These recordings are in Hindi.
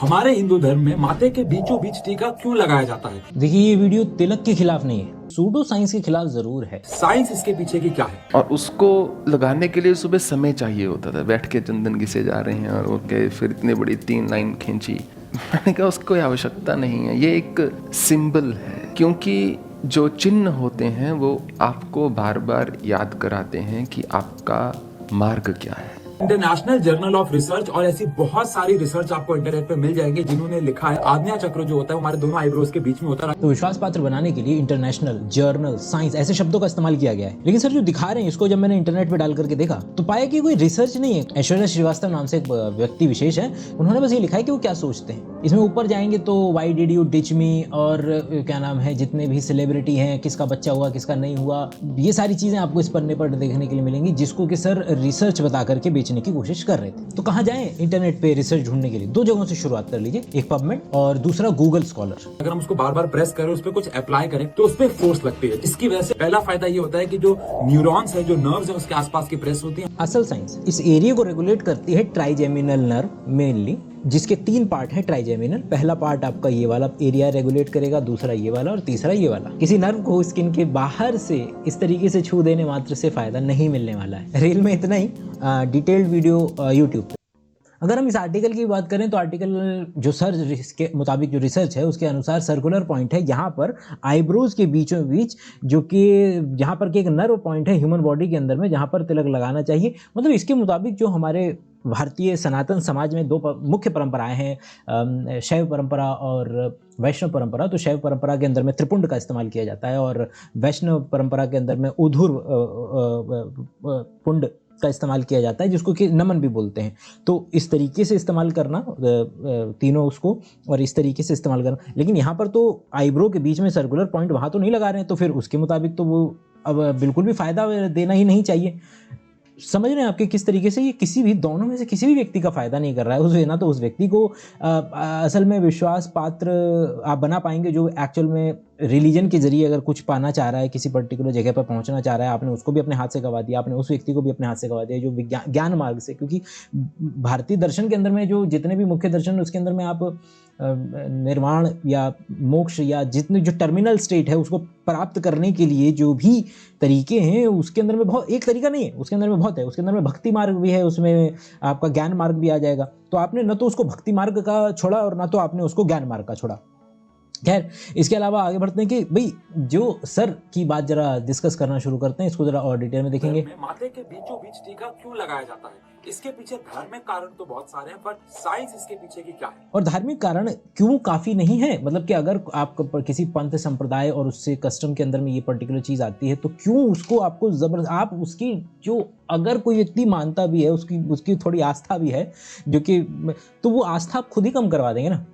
हमारे हिंदू धर्म में माथे के बीचों बीच टीका क्यों लगाया जाता है? देखिए, ये वीडियो तिलक के खिलाफ नहीं है, सूडो साइंस के खिलाफ जरूर है। साइंस इसके पीछे की क्या है? और उसको लगाने के लिए सुबह समय चाहिए होता था, बैठ के चंदन घिसे जा रहे हैं और ओके फिर इतनी बड़ी 3 लाइन खींची। मैंने कहा उसको कोई आवश्यकता नहीं है, ये एक सिंबल है, क्योंकि जो चिन्ह होते हैं वो आपको बार बार याद कराते हैं कि आपका मार्ग क्या है। इंटरनेशनल जर्नल ऑफ रिसर्च और ऐसी बहुत सारी रिसर्च आपको इंटरनेट पे मिल जाएंगे जिन्होंने लिखा है आज्ञा चक्र जो होता है हमारे दोनों आईब्रोज के बीच में होता है। तो विश्वास पात्र बनाने के लिए इंटरनेशनल, जर्नल, साइंस ऐसे शब्दों का इस्तेमाल किया गया है। लेकिन सर जो दिखा रहे हैं इसको जब मैंने इंटरनेट पे डाल करके देखा तो पाया कि कोई रिसर्च नहीं है। ऐश्वर्या श्रीवास्तव नाम से एक व्यक्ति विशेष है, उन्होंने बस ये लिखा है कि वो क्या सोचते हैं। इसमें ऊपर जाएंगे तो वाई डिड यू डिच मी और क्या नाम है, जितने भी सेलिब्रिटी हैं, किसका बच्चा हुआ किसका नहीं हुआ, ये सारी चीजें आपको इस पन्ने पर देखने के लिए मिलेंगी, जिसको कि सर रिसर्च बता करके बेचने की कोशिश कर रहे थे। तो कहाँ जाएं इंटरनेट पे रिसर्च ढूंढने के लिए? 2 जगहों से शुरुआत कर लीजिए, एक पबमेड और दूसरा गूगल स्कॉलर। अगर हम उसको बार बार प्रेस करें, उस पर कुछ अप्लाई करें तो उस पर फोर्स लगती है, जिसकी वजह से पहला फायदा ये होता है कि जो न्यूरॉन्स है, जो नर्व्स है, उसके आसपास की प्रेस होती है। असल साइंस इस एरिया को रेगुलेट करती है ट्राइजेमिनल नर्व मेनली, जिसके 3 पार्ट हैं ट्राइजेमिनल। पहला पार्ट आपका ये वाला एरिया रेगुलेट करेगा, दूसरा ये वाला और तीसरा ये वाला। किसी नर्व को स्किन के बाहर से इस तरीके से छू देने मात्र से फायदा नहीं मिलने वाला है। रील में इतना ही, डिटेल्ड वीडियो यूट्यूब पे। अगर हम इस आर्टिकल की बात करें तो आर्टिकल जो सर के मुताबिक जो रिसर्च है उसके अनुसार सर्कुलर पॉइंट है यहाँ पर आईब्रोज के बीचों बीच, जो कि यहाँ पर एक नर्व पॉइंट है ह्यूमन बॉडी के अंदर में, जहाँ पर तिलक लगाना चाहिए। मतलब इसके मुताबिक जो हमारे भारतीय सनातन समाज में 2 मुख्य परंपराएं हैं, शैव परंपरा और वैष्णव परंपरा। तो शैव परंपरा के अंदर में त्रिपुंड का इस्तेमाल किया जाता है और वैष्णव परंपरा के अंदर में ऊधुर पुंड का इस्तेमाल किया जाता है, जिसको कि नमन भी बोलते हैं। तो इस तरीके से इस्तेमाल करना तीनों उसको, और इस तरीके से इस्तेमाल करना। लेकिन यहाँ पर तो आईब्रो के बीच में सर्कुलर पॉइंट वहाँ तो नहीं लगा रहे हैं, तो फिर उसके मुताबिक तो वो अब बिल्कुल भी फायदा देना ही नहीं चाहिए। समझ रहे हैं आपके किस तरीके से ये किसी भी, दोनों में से किसी भी व्यक्ति का फायदा नहीं कर रहा है। उस ना तो उस व्यक्ति को असल में विश्वास पात्र आप बना पाएंगे जो एक्चुअल में रिलीजन के जरिए अगर कुछ पाना चाह रहा है, किसी पर्टिकुलर जगह पर पहुंचना चाह रहा है, आपने उसको भी अपने हाथ से गवा दिया, आपने उस व्यक्ति को भी अपने हाथ से गवा दिया जो ज्ञान मार्ग से। क्योंकि भारतीय दर्शन के अंदर में जो जितने भी मुख्य दर्शन है उसके अंदर में आप निर्वाण या मोक्ष या जितने जो टर्मिनल स्टेट है उसको प्राप्त करने के लिए जो भी तरीके हैं उसके अंदर में बहुत, एक तरीका नहीं है, उसके अंदर में बहुत है। उसके अंदर में भक्ति मार्ग भी है, उसमें आपका ज्ञान मार्ग भी आ जाएगा। तो आपने न तो उसको भक्ति मार्ग का छोड़ा और ना तो आपने उसको ज्ञान मार्ग का छोड़ा। खैर, इसके अलावा आगे बढ़ते हैं कि भाई जो सर की बात जरा डिस्कस करना शुरू करते हैं, इसको जरा और डिटेल में देखेंगे। माथे के बीचों बीच टीका क्यों लगाया जाता है? इसके पीछे धार्मिक कारण तो बहुत सारे हैं, पर साइंस इसके पीछे की क्या है? और धार्मिक कारण क्यों काफी नहीं है, मतलब कि अगर आप किसी पंथ संप्रदाय और उससे कस्टम के अंदर में ये पर्टिकुलर चीज आती है तो क्यों उसको आपको जबरदस्त, आप उसकी जो अगर कोई व्यक्ति मानता भी है, उसकी थोड़ी आस्था भी है जो कि, तो वो आस्था आप खुद ही कम करवा देंगे ना।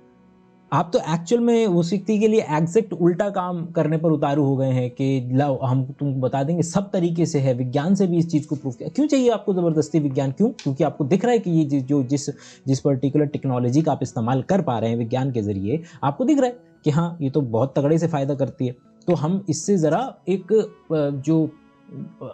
आप तो एक्चुअल में उस व्यक्ति के लिए एग्जैक्ट उल्टा काम करने पर उतारू हो गए हैं कि लाओ हम तुमको बता देंगे, सब तरीके से है, विज्ञान से भी इस चीज़ को प्रूव किया। क्यों चाहिए आपको ज़बरदस्ती विज्ञान? क्यों? क्योंकि आपको दिख रहा है कि ये जो जिस पर्टिकुलर टेक्नोलॉजी का आप इस्तेमाल कर पा रहे हैं विज्ञान के जरिए, आपको दिख रहा है कि हाँ ये तो बहुत तगड़े से फ़ायदा करती है। तो हम इससे ज़रा एक जो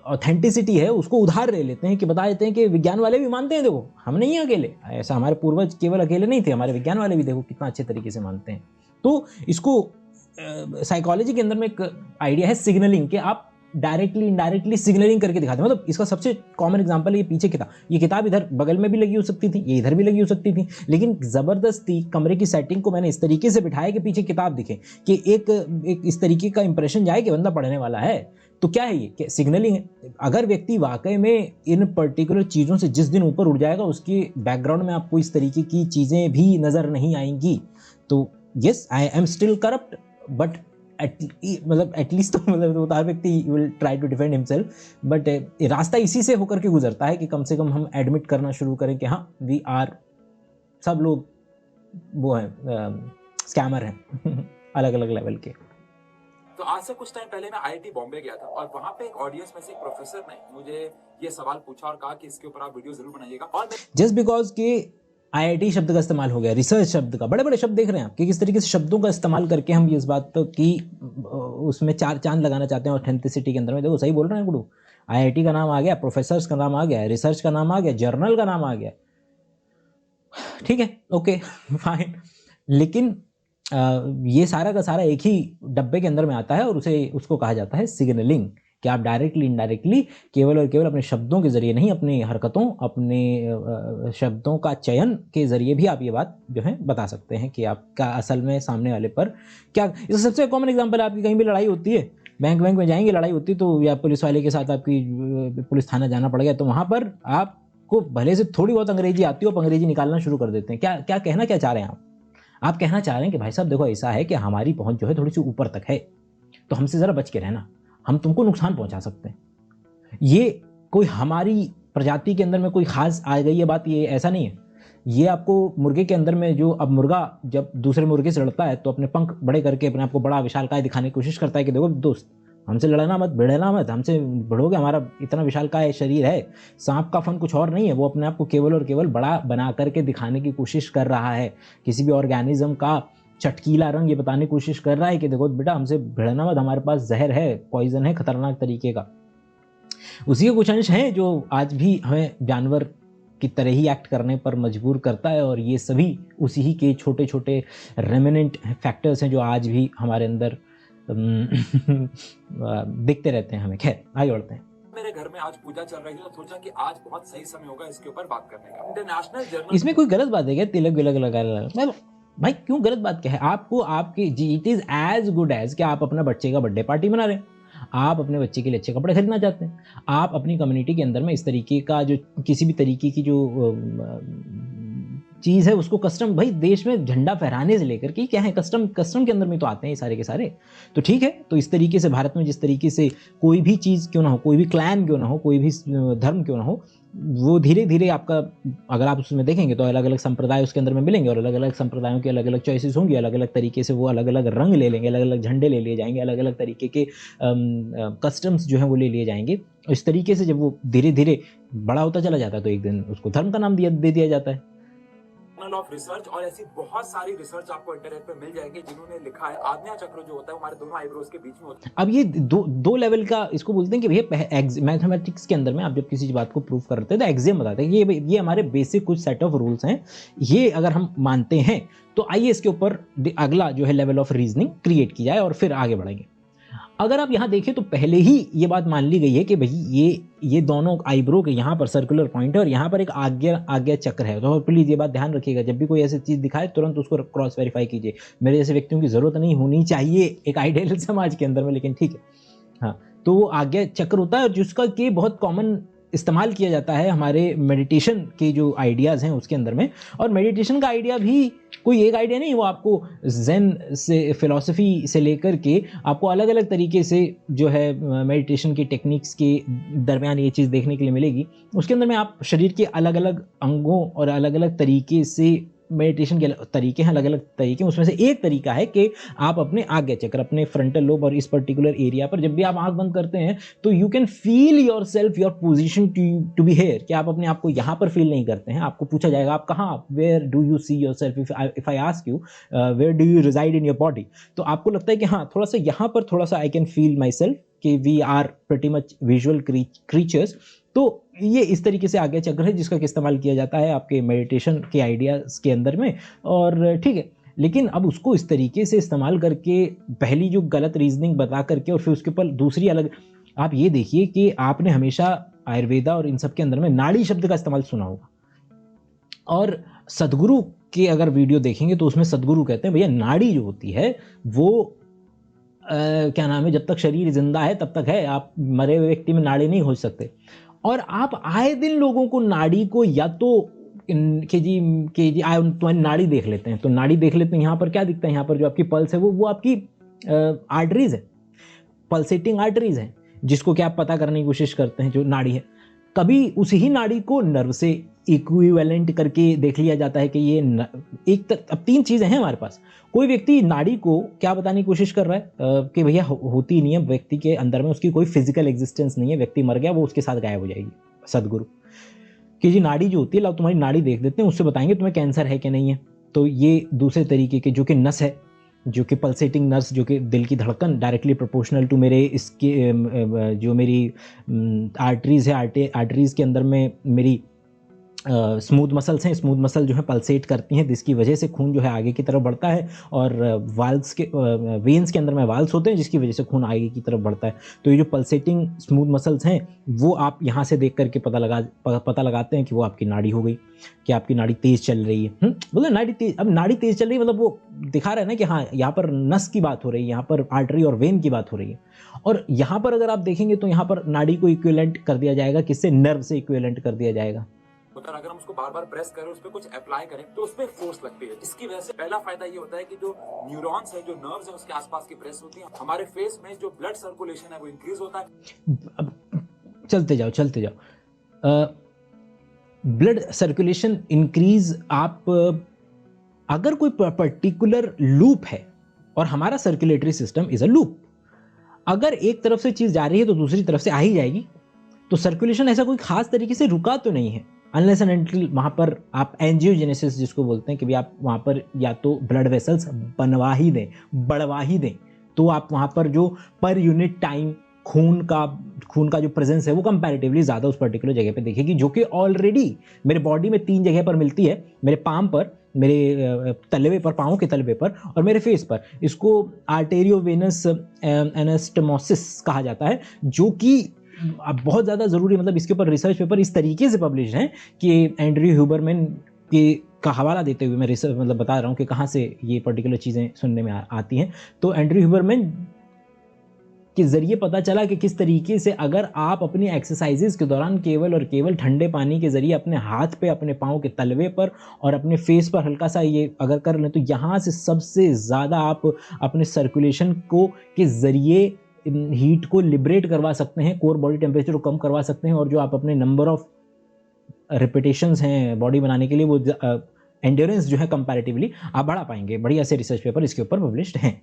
ऑथेंटिसिटी है उसको उधार ले लेते हैं कि बता देते हैं कि विज्ञान वाले भी मानते हैं, देखो हम नहीं हैं अकेले, ऐसा हमारे पूर्वज केवल अकेले नहीं थे, हमारे विज्ञान वाले भी देखो कितना अच्छे तरीके से मानते हैं। तो इसको साइकोलॉजी के अंदर में एक आइडिया है सिग्नलिंग, कि आप डायरेक्टली इनडायरेक्टली सिग्नलिंग करके दिखाते हैं। मतलब इसका सबसे कॉमन एग्जांपल है ये पीछे किताब, ये किताब इधर बगल में भी लगी हो सकती थी, ये इधर भी लगी हो सकती थी, लेकिन जबरदस्ती कमरे की सेटिंग को मैंने इस तरीके से बिठाया कि पीछे किताब दिखे, कि एक इस तरीके का इंप्रेशन जाए कि बंदा पढ़ने वाला है। तो क्या है ये? सिग्नलिंग है। अगर व्यक्ति वाकई में इन पर्टिकुलर चीज़ों से जिस दिन ऊपर उठ जाएगा उसके बैकग्राउंड में आपको इस तरीके की चीज़ें भी नज़र नहीं आएंगी। तो yes, I am still corrupt, but मतलब एटलीस्ट तो मतलब हर व्यक्ति will try to defend himself, but रास्ता इसी से होकर के गुजरता है कि कम से कम हम एडमिट करना शुरू करें कि हाँ वी आर, सब लोग वो हैं, स्कैमर हैं अलग अलग लेवल के। तो आज से कुछ टाइम पहले मैं आईआईटी बॉम्बे गया था और वहाँ पे एक ऑडियंस में से एक प्रोफेसर ने मुझे ये सवाल पूछा और कहा कि इसके ऊपर आप वीडियो जरूर बनाइएगा। और जस्ट बिकॉज के आईआईटी शब्द का इस्तेमाल हो गया, रिसर्च शब्द का, बड़े बड़े शब्द देख रहे हैं आप कि किस तरीके से शब्दों का इस्तेमाल करके हम इस बात की उसमें 4 चांद लगाना चाहते हैं ऑथेंटिसिटी के अंदर में। देखो सही बोल रहे हैं गुरु, आईआईटी का नाम आ गया, प्रोफेसर्स का नाम आ गया, रिसर्च का नाम आ गया, जर्नल का नाम आ गया। ठीक है, ओके, फाइन। लेकिन ये सारा का सारा एक ही डब्बे के अंदर में आता है और उसको कहा जाता है सिग्नलिंग, कि आप डायरेक्टली इनडायरेक्टली केवल और केवल अपने शब्दों के ज़रिए नहीं, अपनी हरकतों, अपने शब्दों का चयन के ज़रिए भी आप ये बात जो है बता सकते हैं कि आपका असल में सामने वाले पर क्या। इसका सबसे कॉमन एग्जांपल है, आपकी कहीं भी लड़ाई होती है, बैंक में जाएंगे, लड़ाई होती तो, या पुलिस वाले के साथ आपकी पुलिस थाना जाना पड़ गया, तो वहाँ पर आपको भले से थोड़ी बहुत अंग्रेजी आती हो, आप अंग्रेजी निकालना शुरू कर देते हैं। क्या कहना क्या चाह रहे हैं आप कहना चाह रहे हैं कि भाई साहब देखो, ऐसा है कि हमारी पहुंच जो है थोड़ी सी ऊपर तक है, तो हमसे ज़रा बच के रहना, हम तुमको नुकसान पहुंचा सकते हैं। ये कोई हमारी प्रजाति के अंदर में कोई खास आ गई है बात, ये ऐसा नहीं है। ये आपको मुर्गे के अंदर में, जो अब मुर्गा जब दूसरे मुर्गे से लड़ता है तो अपने पंख बड़े करके अपने आप को बड़ा विशालकाय दिखाने की कोशिश करता है कि देखो दोस्त, हमसे लड़ना मत, भिड़ना मत, हमसे भिड़ोगे, हमारा इतना विशालकाय शरीर है। सांप का फन कुछ और नहीं है, वो अपने आप को केवल और केवल बड़ा बना करके दिखाने की कोशिश कर रहा है। किसी भी ऑर्गेनिज्म का चटकीला रंग ये बताने की कोशिश कर रहा है कि देखो बेटा, हमसे भिड़ना मत, हमारे पास जहर है, पॉइजन है, खतरनाक तरीके का। उसी के कुछ अंश हैं जो आज भी हमें जानवर की तरह ही एक्ट करने पर मजबूर करता है, और ये सभी उसी ही के छोटे छोटे रेमिनेंट फैक्टर्स हैं जो आज भी हमारे अंदर दिखते रहते हैं हमें। खैर, आगे बढ़ते हैं। मेरे घर में आज पूजा चल रही है, तो सोचा कि आज बहुत सही समय होगा इसके ऊपर बात करने का। इंटरनेशनल जर्नल, इसमें कोई गलत बात है क्या? तिलक विलक लगा, भाई क्यों गलत बात क्या है? आपको आपकी it is as good as कि आप अपना बच्चे का बर्थडे पार्टी मना रहे हैं, आप अपने बच्चे के लिए अच्छे कपड़े खरीदना चाहते हैं, आप अपनी कम्युनिटी के अंदर में इस तरीके का जो किसी भी तरीके की जो चीज़ है उसको कस्टम, भाई देश में झंडा फहराने से लेकर के क्या है, कस्टम के अंदर में तो आते हैं ये सारे के सारे। तो ठीक है, तो इस तरीके से भारत में जिस तरीके से कोई भी चीज़ क्यों ना हो, कोई भी क्लैन क्यों ना हो, कोई भी धर्म क्यों ना हो, वो धीरे धीरे आपका, अगर आप उसमें देखेंगे तो अलग अलग संप्रदाय उसके अंदर में मिलेंगे, और अलग अलग संप्रदायों की अलग अलग चॉइसेस होंगी, अलग अलग तरीके से वो अलग अलग रंग ले लेंगे, अलग अलग झंडे ले लिए जाएंगे, अलग अलग तरीके के कस्टम्स जो हैं वो ले लिए जाएंगे। इस तरीके से जब वो धीरे धीरे बड़ा होता चला जाता है तो एक दिन उसको धर्म का नाम दे दिया जाता है। ऑफ रिसर्च और ऐसी बहुत सारी रिसर्च आपको इंटरनेट पे मिल जाएंगे जिन्होंने लिखा है आज्ञा चक्र जो होता है हमारे दोनों आईब्रोज के बीच में होता है। अब ये दो लेवल का इसको बोलते हैं कि भैया मैथमेटिक्स के अंदर में आप जब किसी बात को प्रूव करते हैं तो एग्जाम बताते हैं कि ये हमारे बेसिक कुछ सेट ऑफ रूल्स हैं, ये अगर हम मानते हैं तो आइए इसके ऊपर अगला जो है लेवल ऑफ रीजनिंग क्रिएट की जाए और फिर आगे बढ़ेंगे। अगर आप यहाँ देखें तो पहले ही ये बात मान ली गई है कि भाई ये दोनों आईब्रो के यहाँ पर सर्कुलर पॉइंट है और यहाँ पर एक आज्ञा चक्र है। तो प्लीज ये बात ध्यान रखिएगा, जब भी कोई ऐसी चीज दिखाए तुरंत उसको क्रॉस वेरीफाई कीजिए। मेरे जैसे व्यक्तियों की जरूरत नहीं होनी चाहिए एक आइडियल समाज के अंदर में, लेकिन ठीक है। हाँ, तो वो आज्ञा चक्र होता है जिसका कि बहुत कॉमन इस्तेमाल किया जाता है हमारे मेडिटेशन के जो आइडियाज़ हैं उसके अंदर में। और मेडिटेशन का आइडिया भी कोई एक आइडिया नहीं, वो आपको ज़ेन से, फिलॉसफी से लेकर के आपको अलग अलग तरीके से जो है मेडिटेशन की टेक्निक्स के दरमियान ये चीज़ देखने के लिए मिलेगी। उसके अंदर में आप शरीर के अलग अलग अंगों और अलग अलग तरीके से मेडिटेशन के तरीके हैं, अलग अलग तरीके। उसमें से एक तरीका है कि आप अपने आज्ञा चक्र, अपने फ्रंटल लोब और इस पर्टिकुलर एरिया पर जब भी आप आंख बंद करते हैं तो you can feel yourself, your position to be here, कि आप अपने आप को यहाँ पर फील नहीं करते हैं। आपको पूछा जाएगा आप कहाँ, where do you see yourself, if I ask you where do you reside in your body, तो आपको लगता है कि हाँ थोड़ा सा यहाँ पर थोड़ा सा I can feel myself, कि we are pretty much visual creatures. तो ये इस तरीके से आज्ञा चक्र है जिसका इस्तेमाल किया जाता है आपके मेडिटेशन के आइडियाज़ के अंदर में। और ठीक है, लेकिन अब उसको इस तरीके से इस्तेमाल करके पहली जो गलत रीजनिंग बता करके और फिर उसके ऊपर दूसरी अलग, आप ये देखिए कि आपने हमेशा आयुर्वेदा और इन सब के अंदर में नाड़ी शब्द का इस्तेमाल सुना होगा, और सदगुरु के अगर वीडियो देखेंगे तो उसमें सदगुरु कहते हैं भैया नाड़ी जो होती है वो क्या नाम है, जब तक शरीर जिंदा है तब तक है, आप मरे हुए व्यक्ति में नाड़ी नहीं हो सकते। और आप आए दिन लोगों को नाड़ी को या तो कि जी तुम्हारी नाड़ी देख लेते हैं, तो नाड़ी देख लेते हैं, यहाँ पर क्या दिखता है, यहाँ पर जो आपकी पल्स है वो आपकी आर्टरीज है, पल्सेटिंग आर्टरीज है, जिसको क्या आप पता करने की कोशिश करते हैं जो नाड़ी है। कभी उसी ही नाड़ी को नर्व से इक्विवेलेंट करके देख लिया जाता है कि ये अब तीन चीज़ें हैं हमारे पास। कोई व्यक्ति नाड़ी को क्या बताने की कोशिश कर रहा है कि भैया होती नहीं है, व्यक्ति के अंदर में उसकी कोई फिजिकल एग्जिस्टेंस नहीं है, व्यक्ति मर गया वो उसके साथ गायब हो जाएगी। सदगुरु कि जी नाड़ी जो होती है, लाओ तुम्हारी नाड़ी देख देते हैं, उससे बताएंगे तुम्हें कैंसर है कि नहीं है। तो ये दूसरे तरीके के जो कि नस है, जो कि पल्सेटिंग नर्स, जो कि दिल की धड़कन डायरेक्टली प्रोपोर्शनल टू मेरे इसके जो मेरी आर्टरीज है, आर्टरीज के अंदर में मेरी स्मूथ मसल्स हैं, स्मूथ मसल जो है पल्सेट करती हैं, जिसकी वजह से खून जो है आगे की तरफ बढ़ता है, और वाल्व्स के वेन्स के अंदर में वाल्व्स होते हैं जिसकी वजह से खून आगे की तरफ बढ़ता है। तो ये जो पल्सेटिंग स्मूथ मसल्स हैं वो आप यहाँ से देख करके पता लगाते हैं कि वो आपकी नाड़ी हो गई, कि आपकी नाड़ी तेज़ चल रही है। बोले नाड़ी तेज, अब नाड़ी तेज़ चल रही है मतलब वो दिखा रहा है ना कि हाँ यहाँ पर नस की बात हो रही है, यहाँ पर आर्टरी और वेन की बात हो रही है। और यहाँ पर अगर आप देखेंगे तो यहाँ पर नाड़ी को इक्विवेलेंट कर दिया जाएगा, किससे? नर्व से इक्विवेलेंट कर दिया जाएगा। होता है, अगर हम उसको बार बार प्रेस करें, उस पर कुछ अप्लाई करें तो उस पर फोर्स लगती है। इसकी वजह से पहला फायदा ये होता है कि जो न्यूरॉन्स है, जो नर्व्स है, उसके आसपास की प्रेस होती है, हमारे फेस में जो ब्लड सर्कुलेशन है वो इंक्रीज होता है। अब चलते जाओ। ब्लड सर्कुलेशन इंक्रीज, आप अगर कोई पर्टिकुलर लूप है, और हमारा circulatory system is a loop, अगर एक तरफ से चीज जा रही है तो दूसरी तरफ से आ ही जाएगी। तो सर्कुलेशन ऐसा कोई खास तरीके से रुका तो नहीं है, अनलेस एंड अनटिल वहाँ पर आप एंजियोजेनेसिस जिसको बोलते हैं कि भाई आप वहाँ पर या तो ब्लड वेसल्स बनवा ही दें, बढ़वा ही दें, तो आप वहाँ पर जो पर यूनिट टाइम खून का जो प्रेजेंस है वो कंपैरेटिवली ज़्यादा उस पर्टिकुलर जगह पे देखेगी, जो कि ऑलरेडी मेरे बॉडी में 3 जगह पर मिलती है, मेरे पाम पर, मेरे तलवे पर, पाँव के तलवे पर, और मेरे फेस पर। इसको आर्टेरियोवेनस एनास्टमोसिस कहा जाता है, जो कि अब बहुत ज़्यादा ज़रूरी, मतलब इसके ऊपर रिसर्च पेपर इस तरीके से पब्लिश हैं कि एंड्रयू ह्यूबरमैन का हवाला देते हुए मैं रिसर्च मतलब बता रहा हूँ कि कहाँ से ये पर्टिकुलर चीज़ें सुनने में आती हैं। तो एंड्रयू ह्यूबरमैन के ज़रिए पता चला कि किस तरीके से अगर आप अपनी एक्सरसाइजेज के दौरान केवल और केवल ठंडे पानी के ज़रिए अपने हाथ पे, अपने पाँव के तलवे पर और अपने फेस पर हल्का सा ये अगर कर लें, तो यहाँ से सबसे ज़्यादा आप अपने सर्कुलेशन को के ज़रिए हीट को लिबरेट करवा सकते हैं, कोर बॉडी टेम्परेचर को कम करवा सकते हैं, और जो आप अपने नंबर ऑफ रिपीटेशंस हैं बॉडी बनाने के लिए, वो एंड्योरेंस जो है कंपैरेटिवली आप बढ़ा पाएंगे। बढ़िया से रिसर्च पेपर इसके ऊपर पब्लिश्ड हैं,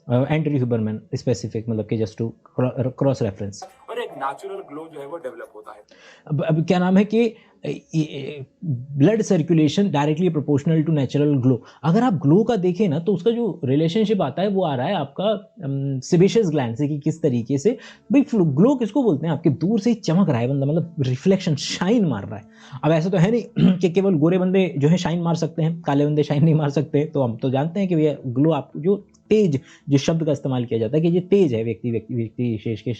एंड्रयू ह्यूबरमैन स्पेसिफिक, मतलब कि जस्ट टू क्रॉस रेफरेंस। और एक नेचुरल ग्लो जो है वो डेवलप होता है। अब क्या नाम है कि blood circulation directly proportional to natural glow. अगर आप ग्लो का देखें ना, तो उसका जो रिलेशनशिप आता है वो आ रहा है आपका सेबेशियस ग्लैंड से, कि किस तरीके से भाई ग्लो किसको बोलते हैं, आपके दूर से ही चमक रहा है बंदा, मतलब रिफ्लेक्शन, शाइन मार रहा है। अब ऐसा तो है नहीं कि केवल गोरे बंदे जो है शाइन मार सकते हैं, काले बंदे शाइन नहीं मार सकते। तो हम तो जानते हैं कि भैया ग्लो, आप जो तेज, जिस शब्द का इस्तेमाल किया जाता है कि ये तेज है व्यक्ति विशेष के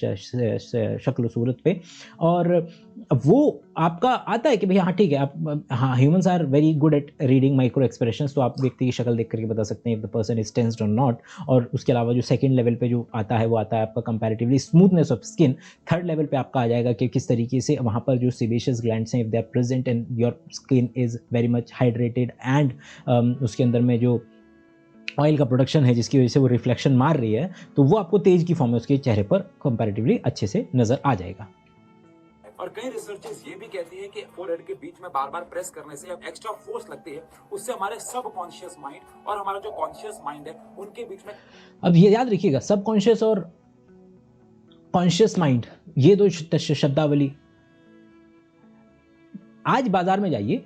शक्ल सूरत पे, और वो आपका आता है कि भैया हाँ ठीक है, आप हाँ humans are very good at reading micro expressions, तो आप व्यक्ति की शक्ल देख करके बता सकते हैं if the person is tensed और नॉट। और उसके अलावा जो सेकंड लेवल पे जो आता है वो आता है आपका comparatively smoothness of skin. Third level पे आपका आ जाएगा कि किस तरीके से वहाँ पर जो सेबेशियस ग्लैंड्स हैं, if they are present and your skin is very much hydrated, and उसके अंदर में जो ऑयल का प्रोडक्शन है जिसकी वजह से वो रिफ्लेक्शन मार रही है, तो वो आपको तेज की फॉर्म में उसके चेहरे पर कंपैरेटिवली अच्छे से नजर आ जाएगा। और कई रिसर्चर्स ये भी कहती है कि फोरहेड के बीच में बार बार प्रेस करने से एक्स्ट्रा फोर्स लगती है, उससे हमारे सबकॉन्शियस माइंड और हमारा जो कॉन्शियस माइंड है उनके बीच में। अब ये याद रखिएगा, सबकॉन्शियस और कॉन्शियस माइंड, ये दो शब्दावली। आज बाजार में जाइए,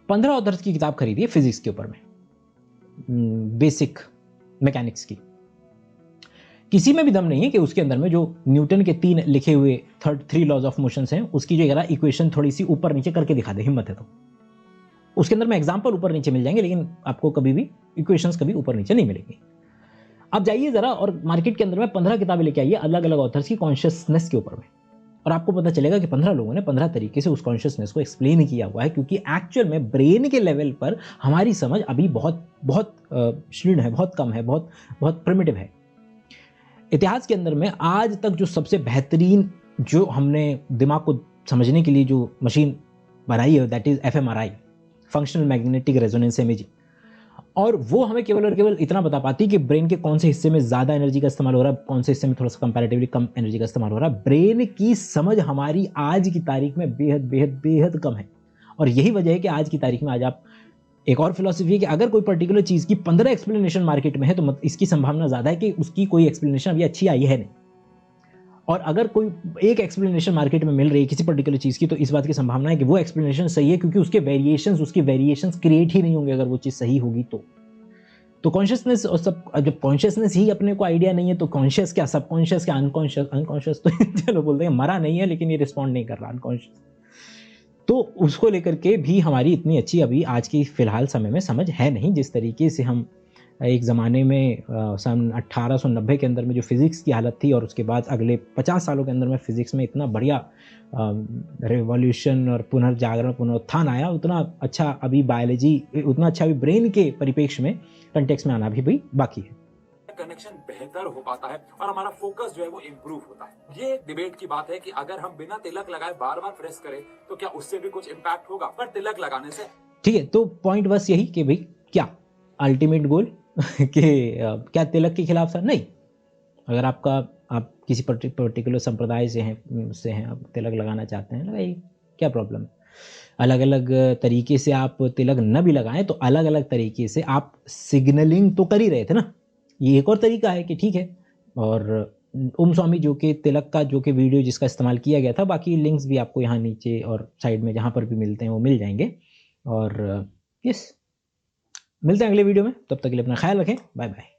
15 ऑथर्स की किताब खरीदिए फिजिक्स के ऊपर में, बेसिक मैकेनिक्स की, किसी में भी दम नहीं है कि उसके अंदर में जो न्यूटन के 3 लिखे हुए 3 लॉज ऑफ मोशंस हैं, उसकी जो जरा इक्वेशन थोड़ी सी ऊपर नीचे करके दिखा दे, हिम्मत है तो। उसके अंदर में एग्जांपल ऊपर नीचे मिल जाएंगे, लेकिन आपको कभी भी इक्वेशंस कभी ऊपर नीचे नहीं मिलेंगी। आप जाइए जरा और मार्केट के अंदर में 15 किताबें लेके आइए अलग अलग ऑथर्स की कॉन्शियसनेस के ऊपर में, और आपको पता चलेगा कि 15 लोगों ने 15 तरीके से उस कॉन्शियसनेस को एक्सप्लेन किया हुआ है, क्योंकि एक्चुअल में ब्रेन के लेवल पर हमारी समझ अभी बहुत बहुत क्षीण है, बहुत कम है, बहुत बहुत प्रिमिटिव है। इतिहास के अंदर में आज तक जो सबसे बेहतरीन जो हमने दिमाग को समझने के लिए जो मशीन बनाई है, that is fMRI, functional magnetic resonance imaging, और वो हमें केवल और केवल इतना बता पाती कि ब्रेन के कौन से हिस्से में ज़्यादा एनर्जी का इस्तेमाल हो रहा है, कौन से हिस्से में थोड़ा सा कंपैरेटिवली कम एनर्जी का इस्तेमाल हो रहा है। ब्रेन की समझ हमारी आज की तारीख में बेहद बेहद बेहद कम है, और यही वजह है कि आज की तारीख में आज आप एक और फिलॉसफी है कि अगर कोई पर्टिकुलर चीज़ की 15 एक्सप्लेनेशन मार्केट में है, तो इसकी संभावना ज़्यादा है कि उसकी कोई एक्सप्लेनेशन अभी अच्छी आई है नहीं, और अगर कोई एक एक्सप्लेनेशन मार्केट में मिल रही है किसी पर्टिकुलर चीज़ की, तो इस बात की संभावना है कि वो एक्सप्लेनेशन सही है, क्योंकि उसके वेरिएशंस क्रिएट ही नहीं होंगे अगर वो चीज़ सही होगी तो कॉन्शियसनेस, और सब जब कॉन्शियसनेस ही अपने को आइडिया नहीं है, तो कॉन्शियस क्या, सबकॉन्शियस क्या, अनकॉन्शियस तो चलो बोलते हैं मरा नहीं है, लेकिन ये रिस्पॉन्ड नहीं कर रहा, अनकॉन्शियस। तो उसको लेकर के भी हमारी इतनी अच्छी अभी आज की फ़िलहाल समय में समझ है नहीं, जिस तरीके से हम एक ज़माने में सन 1890 के अंदर में जो फ़िज़िक्स की हालत थी, और उसके बाद अगले 50 सालों के अंदर में फ़िज़िक्स में इतना बढ़िया रिवॉल्यूशन और पुनर्जागरण, पुनरुत्थान आया, उतना अच्छा अभी बायोलॉजी, उतना अच्छा अभी ब्रेन के परिप्रेक्ष्य में, कॉन्टेक्स्ट में आना भी बाकी है। कनेक्शन बेहतर हो पाता है और हमारा फोकस जो है वो इम्प्रूव होता है। ये एक डिबेट की बात है कि अगर हम बिना तिलक लगाए बार बार प्रेस करें तो क्या उससे भी कुछ इम्पैक्ट होगा, पर तिलक लगाने से। ठीक है, तो पॉइंट बस यही कि भाई क्या अल्टीमेट गोल कि क्या तिलक के खिलाफ था? नहीं। अगर आप किसी पर्टिकुलर संप्रदाय से हैं, आप तिलक लगाना चाहते हैं, लगाइए, क्या प्रॉब्लम है? अलग-अलग तरीके से आप तिलक न भी लगाएँ तो अलग-अलग तरीके से आप सिग्नलिंग तो कर ही रहे थे ना। ये एक और तरीका है कि ठीक है। और ओम स्वामी जो कि तिलक का जो कि वीडियो जिसका इस्तेमाल किया गया था, बाकी लिंक्स भी आपको यहाँ नीचे और साइड में जहाँ पर भी मिलते हैं वो मिल जाएँगे। और यस, मिलते हैं अगले वीडियो में, तब तक के लिए अपना ख़्याल रखें। Bye bye.